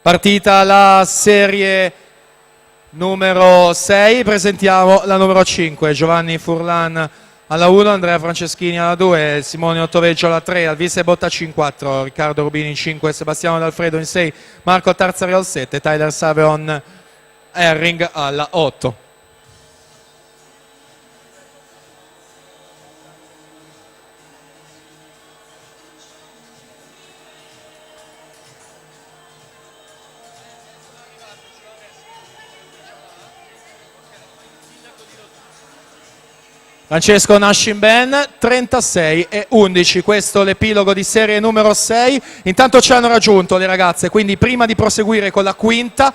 Partita la serie numero 6, presentiamo la numero 5, Giovanni Furlan alla 1, Andrea Franceschini alla 2, Simone Ottoveggio alla 3, Alvise Bottacci in 4, Riccardo Rubini in 5, Sebastiano D'Alfredo in 6, Marco Tarzari al 7, Tyler Saveon Herring alla 8. Francesco Nascimben 36-11, questo l'epilogo di serie numero 6. Intanto ci hanno raggiunto le ragazze, quindi prima di proseguire con la quinta